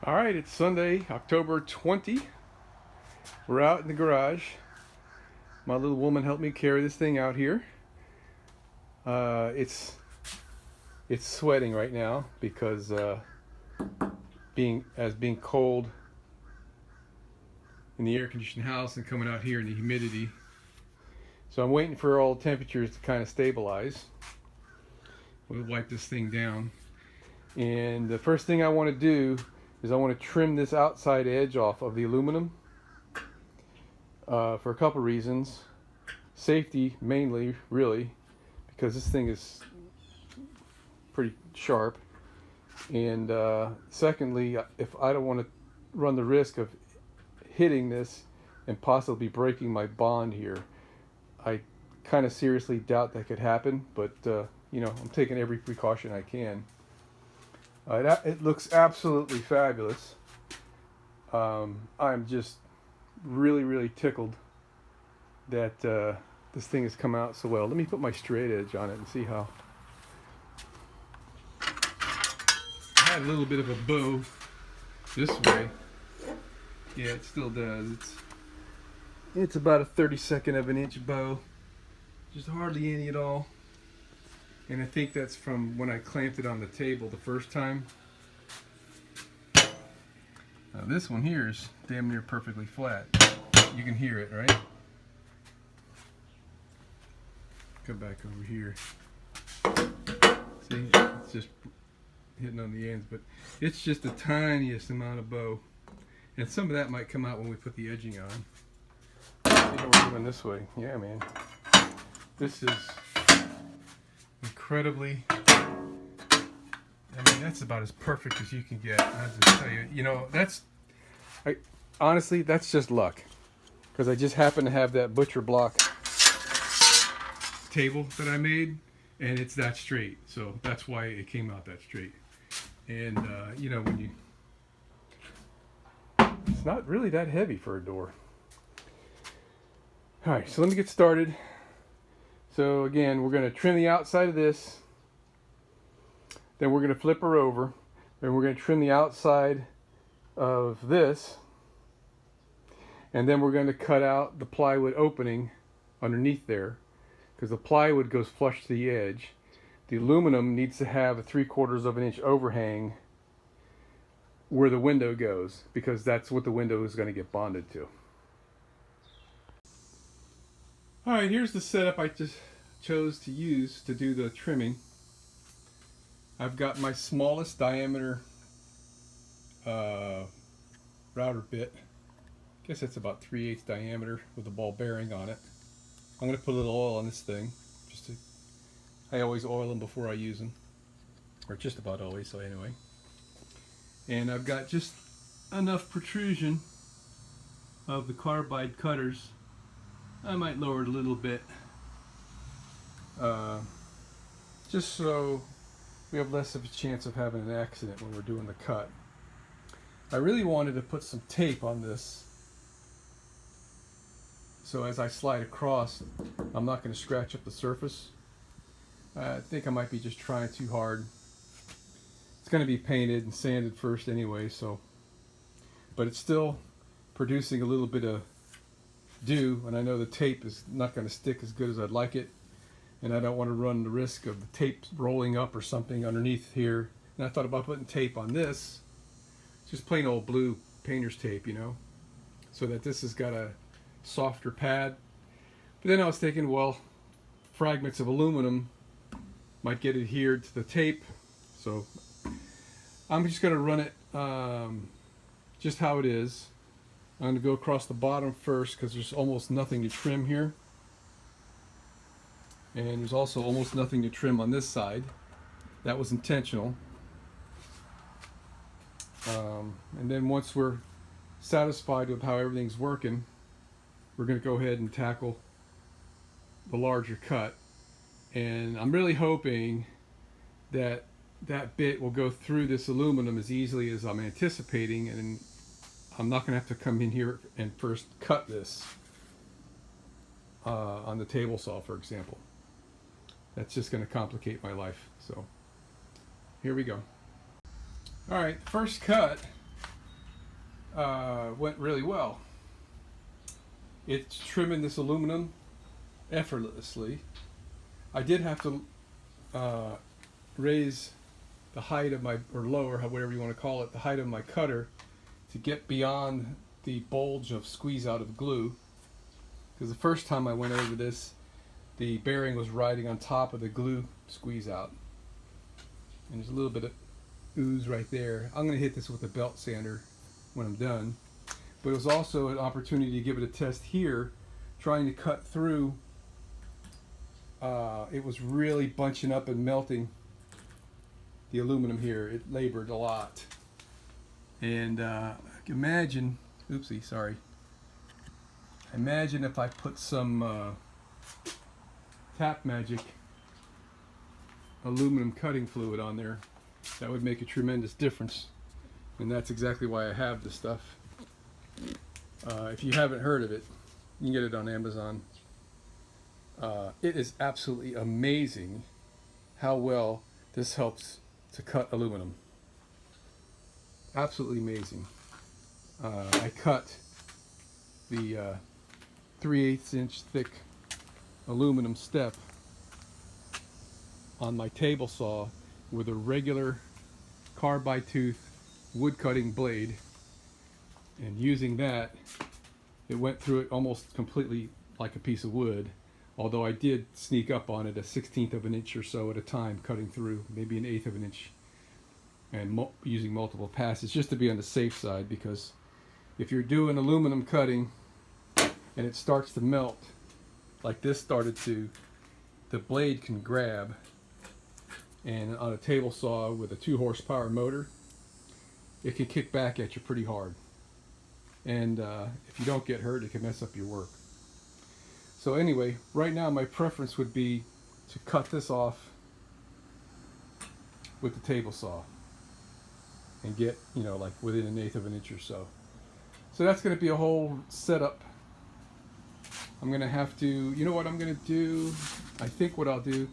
All right, it's Sunday, October 20. We're out in the garage. My little woman helped me carry this thing out here. It's sweating right now because being cold in the air-conditioned house and coming out here in the humidity. So I'm waiting for all temperatures to kind of stabilize. We'll wipe this thing down. And the first thing I want to do is I want to trim this outside edge off of the aluminum for a couple reasons. Safety mainly, really, because this thing is pretty sharp. And secondly, if I don't want to run the risk of hitting this and possibly breaking my bond here. I kind of seriously doubt that could happen, but I'm taking every precaution I can. It looks absolutely fabulous. I'm just really tickled that this thing has come out so well. Let me put my straight edge on it and see how. I had a little bit of a bow this way. Yeah, it still does. It's about a 32nd of an inch bow. Just hardly any at all. And I think that's from when I clamped it on the table the first time. Now this one here is damn near perfectly flat. You can hear it, right? Come back over here. See, it's just hitting on the ends, but it's just the tiniest amount of bow. And some of that might come out when we put the edging on. See how we're doing this way. Yeah, man. This is incredibly, that's about as perfect as you can get. I just tell you, honestly, that's just luck. Because I just happen to have that butcher block table that I made, and it's that straight. So that's why it came out that straight. And, it's not really that heavy for a door. Alright, so let me get started. So again, we're going to trim the outside of this. Then we're going to flip her over. Then we're going to trim the outside of this. And then we're going to cut out the plywood opening underneath there, because the plywood goes flush to the edge. The aluminum needs to have a 3/4 of an inch overhang where the window goes, because that's what the window is going to get bonded to. Alright, here's the setup I just chose to use to do the trimming. I've got my smallest diameter router bit. I guess that's about 3/8 diameter with a ball bearing on it. I'm going to put a little oil on this thing. I always oil them before I use them. Or just about always, so anyway. And I've got just enough protrusion of the carbide cutters. I might lower it a little bit, just so we have less of a chance of having an accident when we're doing the cut. I really wanted to put some tape on this, so as I slide across, I'm not going to scratch up the surface. I think I might be just trying too hard. It's going to be painted and sanded first anyway, but it's still producing a little bit of dew, and I know the tape is not going to stick as good as I'd like it, and I don't want to run the risk of the tape rolling up or something underneath here. And I thought about putting tape on this, just plain old blue painter's tape, so that this has got a softer pad. But then I was thinking, well, fragments of aluminum might get adhered to the tape, so I'm just going to run it just how it is. I'm going to go across the bottom first because there's almost nothing to trim here. And there's also almost nothing to trim on this side. That was intentional. And then once we're satisfied with how everything's working, we're going to go ahead and tackle the larger cut. And I'm really hoping that that bit will go through this aluminum as easily as I'm anticipating, and I'm not going to have to come in here and first cut this on the table saw, for example. That's just going to complicate my life. So here we go. Alright, first cut went really well. It's trimming this aluminum effortlessly. I did have to raise the height of my, or lower, whatever you want to call it, the height of my cutter to get beyond the bulge of squeeze out of glue. Because the first time I went over this, the bearing was riding on top of the glue squeeze out. And there's a little bit of ooze right there. I'm going to hit this with a belt sander when I'm done. But it was also an opportunity to give it a test here, trying to cut through. It was really bunching up and melting the aluminum here. It labored a lot. And imagine, oopsie, sorry. Imagine if I put some Tap Magic aluminum cutting fluid on there. That would make a tremendous difference. And that's exactly why I have this stuff. If you haven't heard of it, you can get it on Amazon. It is absolutely amazing how well this helps to cut aluminum. Absolutely amazing. I cut the 3/8 inch thick aluminum step on my table saw with a regular carbide tooth wood cutting blade, and using that, it went through it almost completely like a piece of wood, although I did sneak up on it a 1/16 of an inch or so at a time, cutting through maybe an 1/8 of an inch, and using multiple passes just to be on the safe side, because if you're doing aluminum cutting and it starts to melt like this started to, the blade can grab, and on a table saw with a 2 horsepower motor, it can kick back at you pretty hard, and if you don't get hurt, it can mess up your work. So anyway, right now my preference would be to cut this off with the table saw and get, you know, like within an 1/8 of an inch or so. So that's going to be a whole setup. I'm going to have to, you know what I'm going to do? I think what I'll do,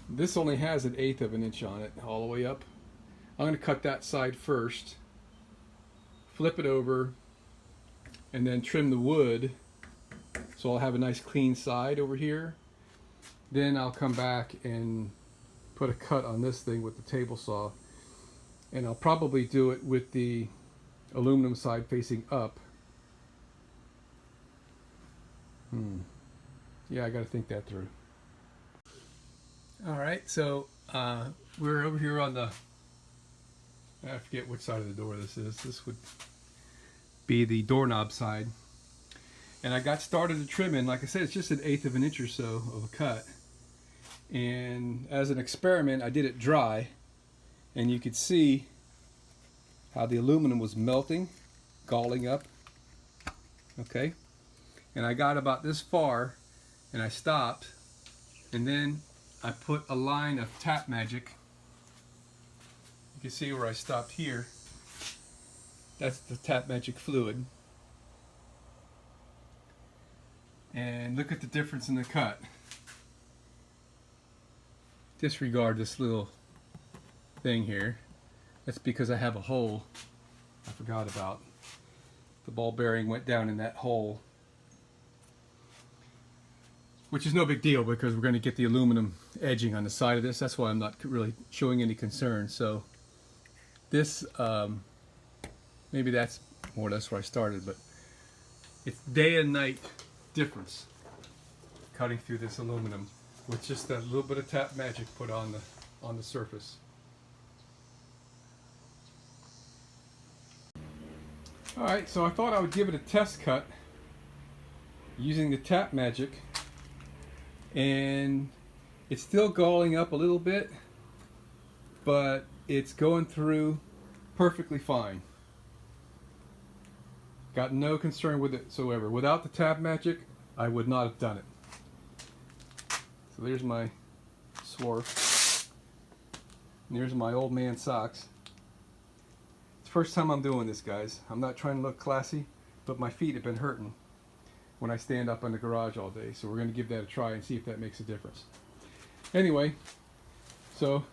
this only has an 1/8 of an inch on it all the way up. I'm going to cut that side first, flip it over, and then trim the wood so I'll have a nice clean side over here. Then I'll come back and put a cut on this thing with the table saw, and I'll probably do it with the aluminum side facing up. Yeah, I got to think that through. All right, so we're over here on the, I forget which side of the door this is. This would be the doorknob side. And I got started to trimming. Like I said, it's just an 1/8 of an inch or so of a cut. And as an experiment, I did it dry. And you could see how the aluminum was melting, galling up. Okay. And I got about this far, and I stopped. And then I put a line of Tap Magic. You can see where I stopped here. That's the Tap Magic fluid. And look at the difference in the cut. Disregard this little thing here. That's because I have a hole I forgot about. The ball bearing went down in that hole, which is no big deal because we're going to get the aluminum edging on the side of this. That's why I'm not really showing any concern. So this, maybe that's more or less where I started, but it's day and night difference cutting through this aluminum with just that little bit of Tap Magic put on the surface. Alright, so I thought I would give it a test cut using the Tap Magic, and it's still galling up a little bit, but it's going through perfectly fine. Got no concern with it whatsoever. Without the Tap Magic, I would not have done it. So there's my swarf. And there's my old man socks. It's the first time I'm doing this, guys. I'm not trying to look classy, but my feet have been hurting when I stand up in the garage all day. So we're going to give that a try and see if that makes a difference. Anyway, so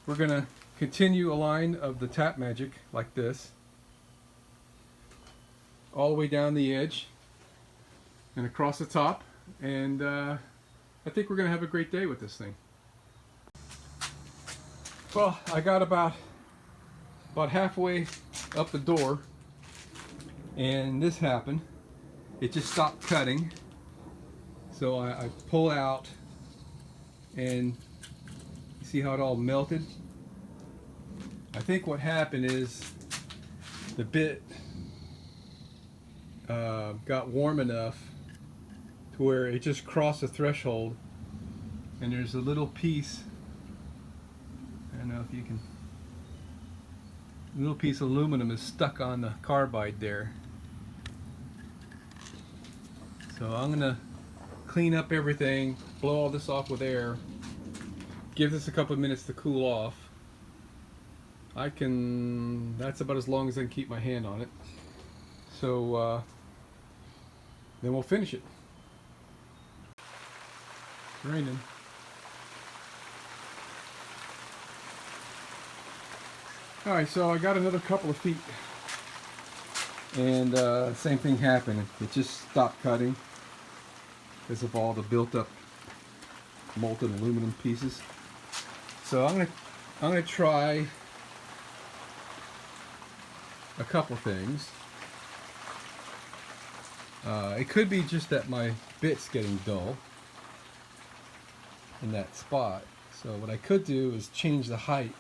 we're going to continue a line of the Tap Magic like this. all the way down the edge and across the top, and I think we're going to have a great day with this thing. Well, I got about halfway up the door, and this happened. It just stopped cutting, so I pull out, and you see how it all melted? I think what happened is the bit got warm enough to where it just crossed the threshold, and there's a little piece, I don't know if you can, a little piece of aluminum is stuck on the carbide there. So I'm gonna clean up everything, blow all this off with air, give this a couple of minutes to cool off. That's about as long as I can keep my hand on it. So then we'll finish it. It's raining. Alright, so I got another couple of feet, and same thing happened. It just stopped cutting because of all the built up molten aluminum pieces. So I'm gonna try a couple things. It could be just that my bit's getting dull in that spot. So what I could do is change the height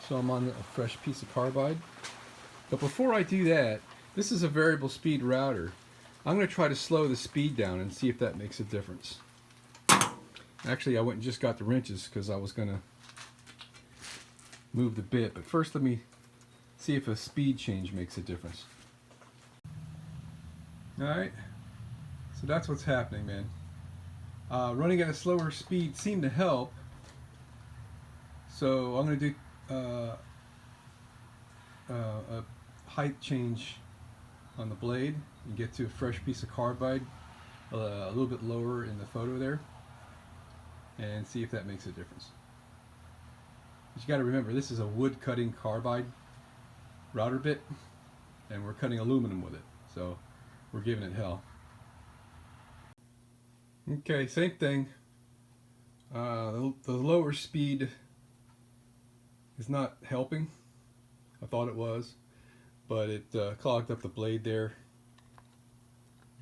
so I'm on a fresh piece of carbide. But before I do that, this is a variable speed router. I'm going to try to slow the speed down and see if that makes a difference. Actually, I went and just got the wrenches because I was going to move the bit. But first, let me see if a speed change makes a difference. Alright, so that's what's happening, man. Running at a slower speed seemed to help. So I'm going to do a height change on the blade and get to a fresh piece of carbide, a little bit lower in the photo there, and see if that makes a difference. But you got to remember, this is a wood cutting carbide router bit, and we're cutting aluminum with it, so we're giving it hell. Okay, same thing. The lower speed is not helping. I thought it was, but it clogged up the blade there.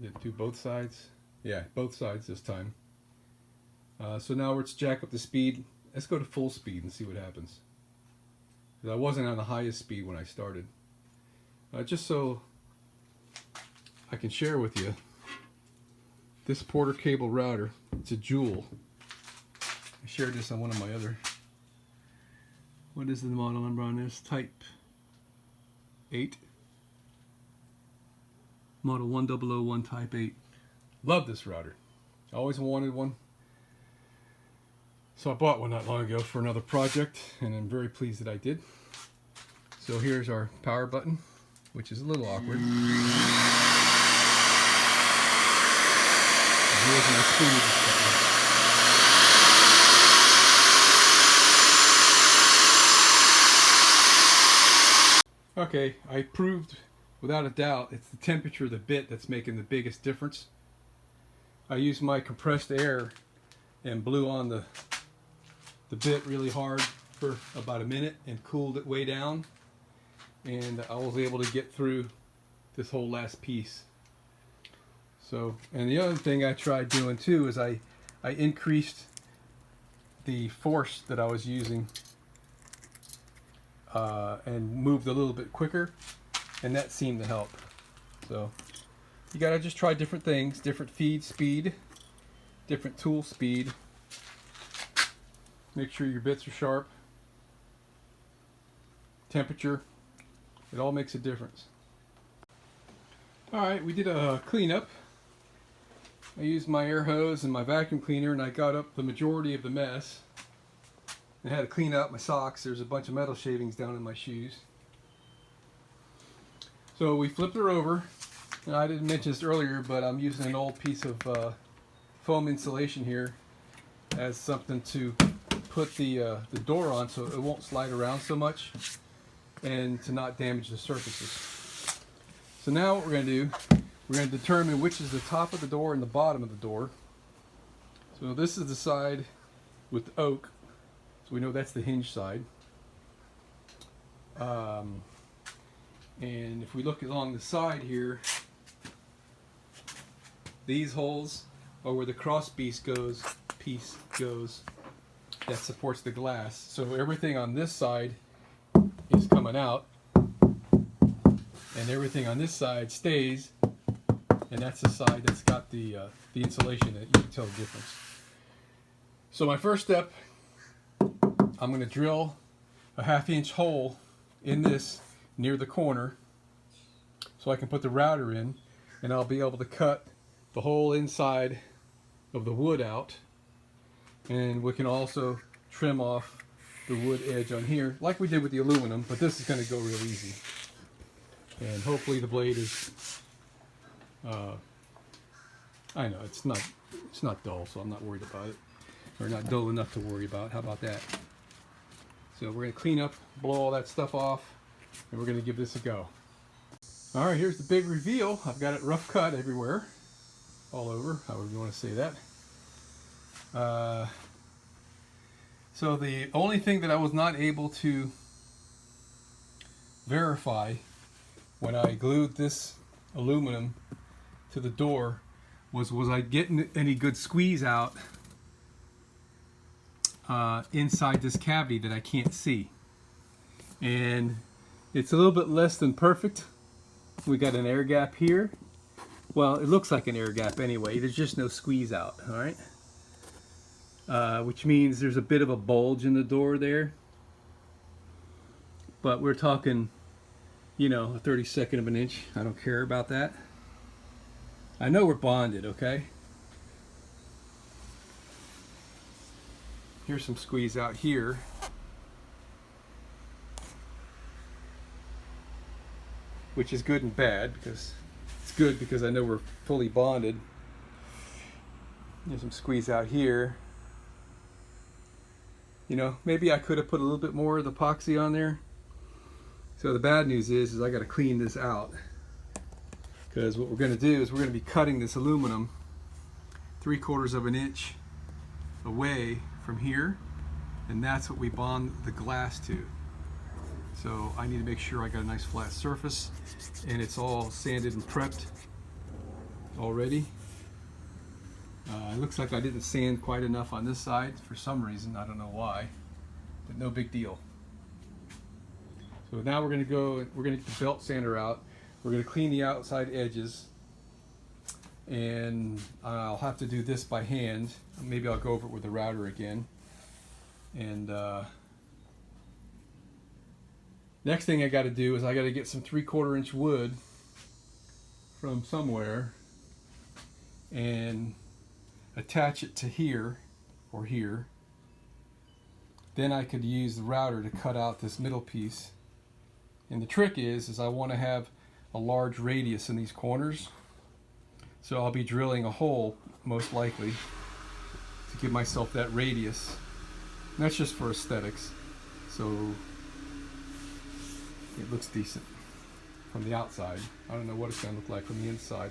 Did it do both sides? Yeah, both sides this time. So now let's jack up the speed. Let's go to full speed and see what happens. Because I wasn't on the highest speed when I started. Just so I can share with you, this Porter cable router, it's a Joule. I shared this on one of my other, what is the model number on this? Type 8. Model 1001 Type 8. Love this router. I always wanted one. So I bought one not long ago for another project, and I'm very pleased that I did. So here's our power button, which is a little awkward. Here's my speed button. Okay, I proved without a doubt it's the temperature of the bit that's making the biggest difference. I used my compressed air and blew on the bit really hard for about a minute and cooled it way down, and I was able to get through this whole last piece. So, and the other thing I tried doing too is I increased the force that I was using and moved a little bit quicker, and that seemed to help. So you gotta just try different things, different feed speed, different tool speed. Make sure your bits are sharp. Temperature, it all makes a difference. Alright, we did a cleanup. I used my air hose and my vacuum cleaner, and I got up the majority of the mess. I had to clean out my socks. There's a bunch of metal shavings down in my shoes. So we flipped her over. And I didn't mention this earlier, but I'm using an old piece of foam insulation here as something to put the door on so it won't slide around so much and to not damage the surfaces. So now what we're going to do, we're going to determine which is the top of the door and the bottom of the door. So this is the side with the oak, so we know that's the hinge side. And if we look along the side here, these holes are where the cross piece goes that supports the glass. So everything on this side is coming out, and everything on this side stays, and that's the side that's got the insulation that you can tell the difference. So my first step, I'm going to drill a 1/2 inch hole in this near the corner so I can put the router in, and I'll be able to cut the whole inside of the wood out, and we can also trim off the wood edge on here like we did with the aluminum, but this is going to go real easy, and hopefully the blade is I know it's not dull, so I'm not worried about it, or not dull enough to worry about. How about that? So we're going to clean up, blow all that stuff off, and we're going to give this a go. Alright, here's the big reveal. I've got it rough cut everywhere, all over, however you want to say that. So the only thing that I was not able to verify when I glued this aluminum to the door was I getting any good squeeze out inside this cavity that I can't see. And it's a little bit less than perfect. We got an air gap here. Well, it looks like an air gap anyway. There's just no squeeze out, all right? Which means there's a bit of a bulge in the door there. But we're talking, you know, a 32nd of an inch. I don't care about that. I know we're bonded, okay? Here's some squeeze out here. Which is good and bad, because it's good because I know we're fully bonded. There's some squeeze out here. You know, maybe I could have put a little bit more of the epoxy on there. So the bad news is I got to clean this out, because what we're going to do is we're going to be cutting this aluminum 3/4 of an inch away from here, and that's what we bond the glass to. So I need to make sure I got a nice flat surface, and it's all sanded and prepped already. It looks like I didn't sand quite enough on this side for some reason. I don't know why, but no big deal. So now we're going to get the belt sander out. We're going to clean the outside edges, and I'll have to do this by hand. Maybe I'll go over it with the router again. And next thing I got to do is I got to get some 3/4 inch wood from somewhere and attach it to here or here. Then I could use the router to cut out this middle piece. And the trick is I want to have a large radius in these corners. So I'll be drilling a hole, most likely, to give myself that radius. And that's just for aesthetics. So it looks decent from the outside. I don't know what it's going to look like from the inside.